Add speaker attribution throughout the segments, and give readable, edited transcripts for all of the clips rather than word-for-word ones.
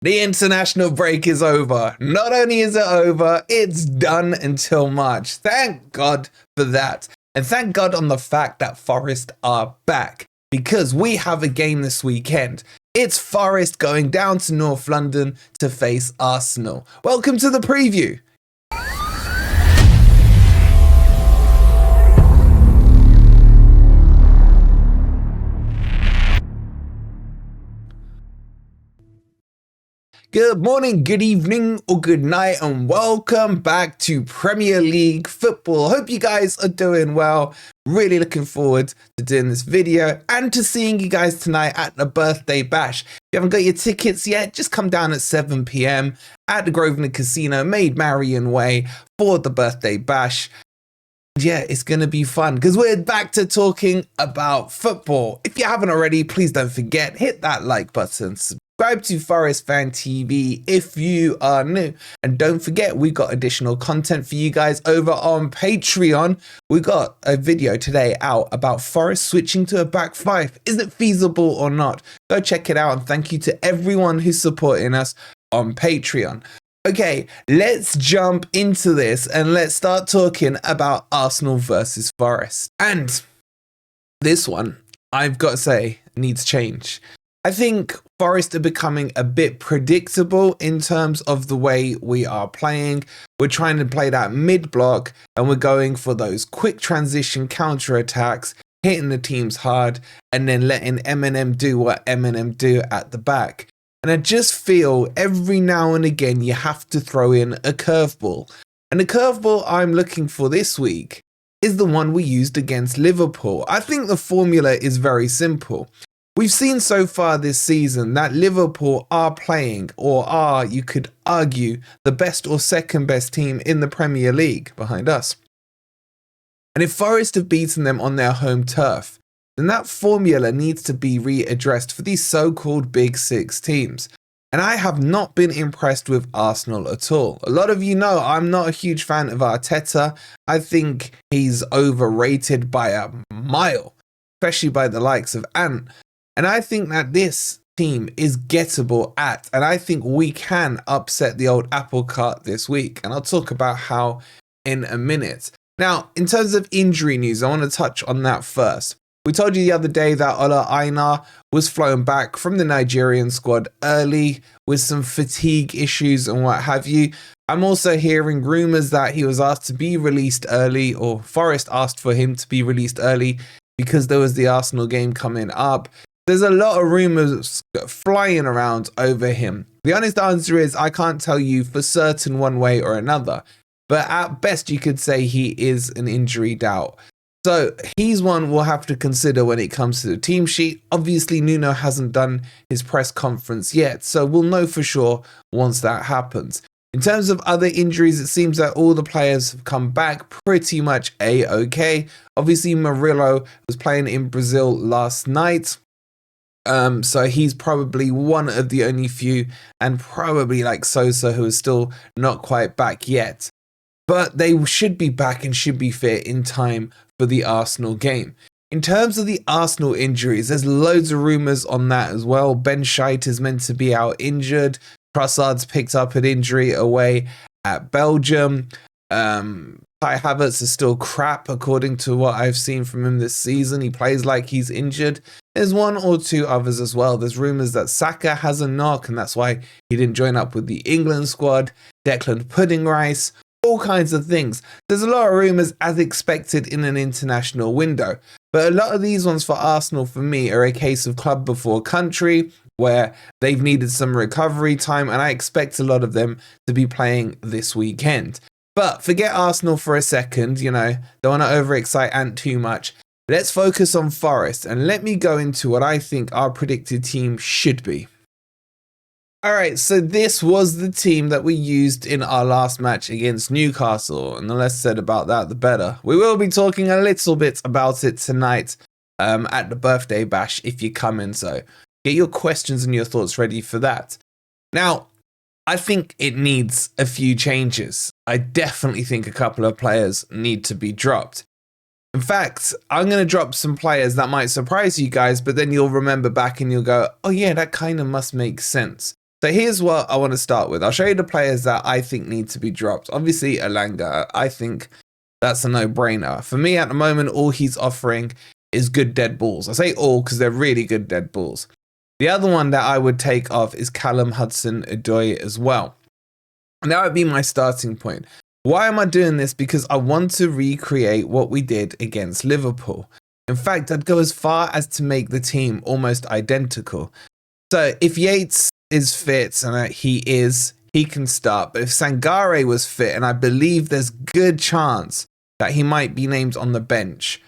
Speaker 1: The international break is over. Not only is it over, it's done until March. Thank God for that. And thank God on the fact that Forest are back, because we have a game this weekend. It's Forest going down to North London to face Arsenal. Welcome to the preview. Good morning, good evening, or good night, and welcome back to Premier League football. Hope you guys are doing well. Really looking forward to doing this video and to seeing you guys tonight at the birthday bash. If you haven't got your tickets yet, just come down at 7 p.m. at the Grosvenor Casino, Maid Marian Way, for the birthday bash. Yeah, it's going to be fun because we're back to talking about football. If you haven't already, please don't forget, hit that like button. Subscribe to Forest Fan TV if you are new. And don't forget, we got additional content for you guys over on Patreon. We got a video today out about Forest switching to a back five. Is it feasible or not? Go check it out. And thank you to everyone who's supporting us on Patreon. Okay, let's jump into this and let's start talking about Arsenal versus Forest. And this one, I've got to say, needs change. I think Forest are becoming a bit predictable in terms of the way we are playing. We're trying to play that mid-block and we're going for those quick transition counter-attacks, hitting the teams hard and then letting Eminem do what Eminem do at the back. And I just feel every now and again you have to throw in a curveball. And the curveball I'm looking for this week is the one we used against Liverpool. I think the formula is very simple. We've seen so far this season that Liverpool are playing, or are, you could argue, the best or second best team in the Premier League behind us. And if Forest have beaten them on their home turf, then that formula needs to be readdressed for these so-called Big Six teams. And I have not been impressed with Arsenal at all. A lot of you know I'm not a huge fan of Arteta. I think he's overrated by a mile, especially by the likes of Ant. And I think that this team is gettable at, and I think we can upset the old apple cart this week. And I'll talk about how in a minute. Now, in terms of injury news, I want to touch on that first. We told you the other day that Ola Aina was flown back from the Nigerian squad early with some fatigue issues and what have you. I'm also hearing rumours that he was asked to be released early, or Forest asked for him to be released early because there was the Arsenal game coming up. There's a lot of rumours flying around over him. The honest answer is I can't tell you for certain one way or another, but at best you could say he is an injury doubt. So he's one we'll have to consider when it comes to the team sheet. Obviously, Nuno hasn't done his press conference yet, so we'll know for sure once that happens. In terms of other injuries, it seems that all the players have come back pretty much A-okay. Obviously, Murillo was playing in Brazil last night. So he's probably one of the only few, and probably like Sosa, who is still not quite back yet. But they should be back and should be fit in time for the Arsenal game. In terms of the Arsenal injuries, there's loads of rumours on that as well. Ben Scheidt is meant to be out injured. Trossard's picked up an injury away at Belgium. Kai Havertz is still crap according to what I've seen from him this season. He plays like he's injured. There's one or two others as well. There's rumours that Saka has a knock and that's why he didn't join up with the England squad. Declan Pudding Rice, all kinds of things. There's a lot of rumours as expected in an international window. But a lot of these ones for Arsenal for me are a case of club before country, where they've needed some recovery time, and I expect a lot of them to be playing this weekend. But forget Arsenal for a second, don't want to overexcite Ant too much. Let's focus on Forest and let me go into what I think our predicted team should be. Alright, so this was the team that we used in our last match against Newcastle, and the less said about that, the better. We will be talking a little bit about it tonight at the birthday bash if you come in, so get your questions and your thoughts ready for that. Now, I think it needs a few changes. I definitely think a couple of players need to be dropped. In fact, I'm going to drop some players that might surprise you guys, but then you'll remember back and you'll go, oh yeah, that kind of must make sense. So here's what I want to start with. I'll show you the players that I think need to be dropped. Obviously, Elanga, I think that's a no-brainer. For me, at the moment, all he's offering is good dead balls. I say all because they're really good dead balls. The other one that I would take off is Callum Hudson-Odoi as well. And that would be my starting point. Why am I doing this? Because I want to recreate what we did against Liverpool. In fact, I'd go as far as to make the team almost identical. So if Yates is fit, and he can start. But if Sangare was fit, and I believe there's good chance that he might be named on the bench,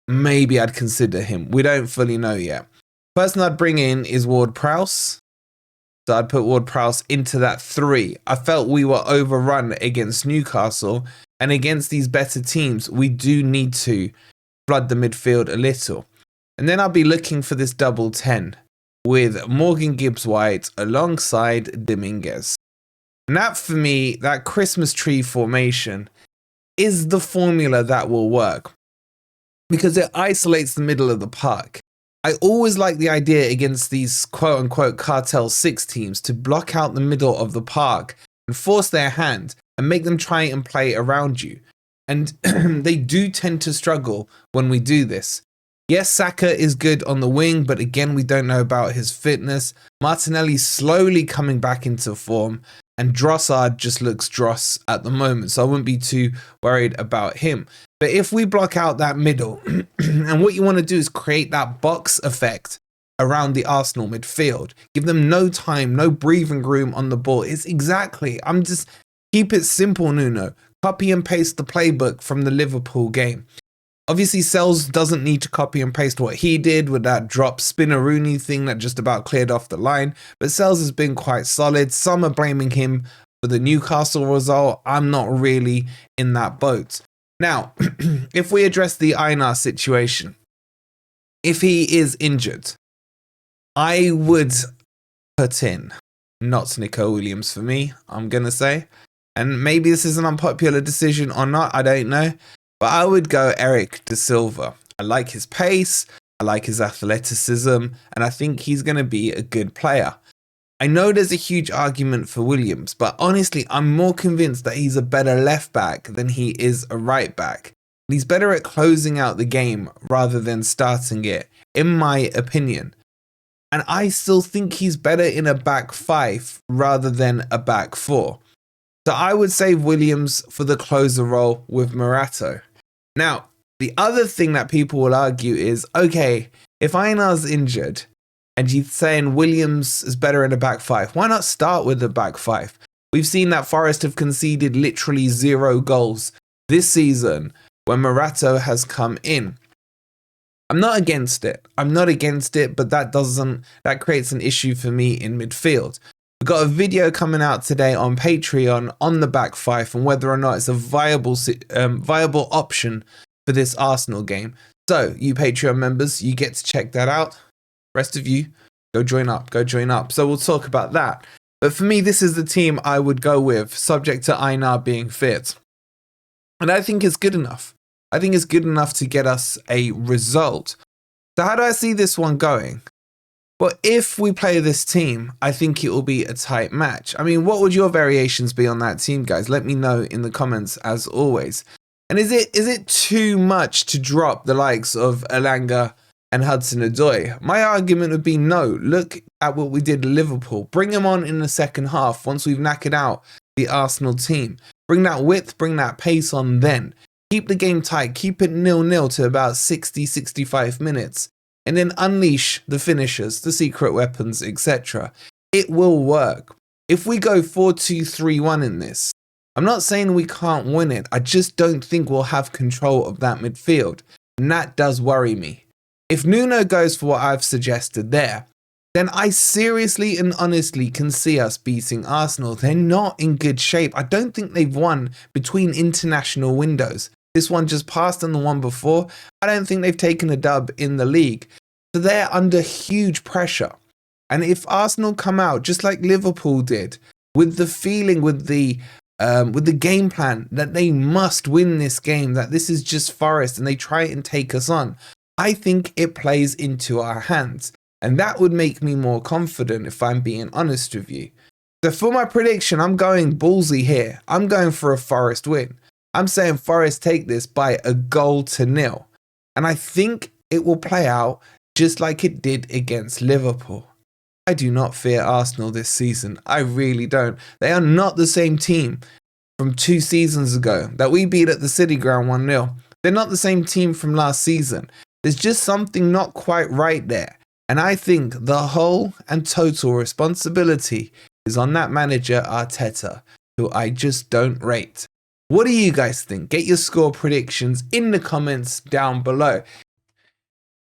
Speaker 1: maybe I'd consider him. We don't fully know yet. Person I'd bring in is Ward-Prowse. So I'd put Ward-Prowse into that 3. I felt we were overrun against Newcastle, and against these better teams, we do need to flood the midfield a little. And then I'll be looking for this double 10 with Morgan Gibbs-White alongside Dominguez. And that, for me, that Christmas tree formation is the formula that will work because it isolates the middle of the park. I always like the idea against these quote-unquote Cartel 6 teams to block out the middle of the park and force their hand and make them try and play around you. And they do tend to struggle when we do this. Yes, Saka is good on the wing, but again, we don't know about his fitness. Martinelli's slowly coming back into form, and Drossard just looks dross at the moment, so I wouldn't be too worried about him. But if we block out that middle, and what you want to do is create that box effect around the Arsenal midfield, give them no time, no breathing room on the ball. It's exactly, keep it simple, Nuno. Copy and paste the playbook from the Liverpool game. Obviously, Sells doesn't need to copy and paste what he did with that drop Spinaroonie thing that just about cleared off the line. But Sells has been quite solid. Some are blaming him for the Newcastle result. I'm not really in that boat. Now, if we address the Einar situation, if he is injured, I would put in not Nico Williams for me, I'm going to say. And maybe this is an unpopular decision or not, I don't know. But I would go Eric De Silva. I like his pace, I like his athleticism, and I think he's going to be a good player. I know there's a huge argument for Williams, but honestly, I'm more convinced that he's a better left back than he is a right back. He's better at closing out the game rather than starting it, in my opinion. And I still think he's better in a back 5 rather than a back 4. So I would save Williams for the closer role with Morato. Now, the other thing that people will argue is, okay, if Einar's injured and you're saying Williams is better in a back 5, why not start with the back 5? We've seen that Forest have conceded literally 0 goals this season when Morato has come in. I'm not against it. But that creates an issue for me in midfield. We've got a video coming out today on Patreon on the back 5 and whether or not it's a viable option for this Arsenal game. So, you Patreon members, you get to check that out. Rest of you, go join up. So we'll talk about that. But for me, this is the team I would go with, subject to Einar being fit. And I think it's good enough. I think it's good enough to get us a result. So how do I see this one going? Well, if we play this team, I think it will be a tight match. I mean, what would your variations be on that team, guys? Let me know in the comments as always. And is it too much to drop the likes of Elanga and Hudson-Odoi? My argument would be no. Look at what we did at Liverpool. Bring them on in the second half once we've knackered out the Arsenal team. Bring that width, bring that pace on then. Keep the game tight. Keep it 0-0 to about 60, 65 minutes. And then unleash the finishers, the secret weapons, etc. It will work. If we go 4-2-3-1 in this, I'm not saying we can't win it. I just don't think we'll have control of that midfield. And that does worry me. If Nuno goes for what I've suggested there, then I seriously and honestly can see us beating Arsenal. They're not in good shape. I don't think they've won between international windows. This one just passed and the one before. I don't think they've taken a dub in the league. So they're under huge pressure. And if Arsenal come out just like Liverpool did, with the feeling, with the game plan that they must win this game, that this is just Forest and they try and take us on, I think it plays into our hands. And that would make me more confident if I'm being honest with you. So for my prediction, I'm going ballsy here. I'm going for a Forest win. I'm saying Forest take this by 1-0. And I think it will play out just like it did against Liverpool. I do not fear Arsenal this season. I really don't. They are not the same team from 2 seasons ago that we beat at the City Ground 1-0. They're not the same team from last season. There's just something not quite right there. And I think the whole and total responsibility is on that manager Arteta, who I just don't rate. What do you guys think? Get your score predictions in the comments down below.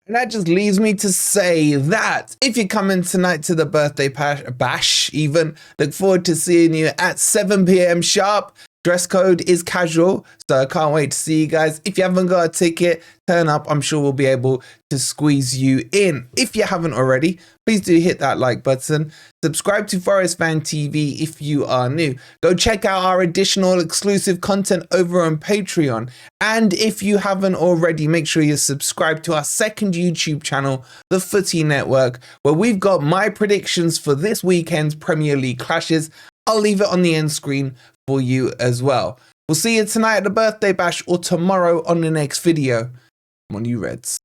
Speaker 1: And that just leaves me to say that if you're coming tonight to the birthday bash even, look forward to seeing you at 7 p.m. sharp. Dress code is casual, so I can't wait to see you guys. If you haven't got a ticket, turn up. I'm sure we'll be able to squeeze you in. If you haven't already, please do hit that like button. Subscribe to Forest Fan TV if you are new. Go check out our additional exclusive content over on Patreon. And if you haven't already, make sure you're subscribed to our second YouTube channel, The Footy Network, where we've got my predictions for this weekend's Premier League clashes. I'll leave it on the end screen for you as well. We'll see you tonight at the birthday bash or tomorrow on the next video. Come on, you Reds.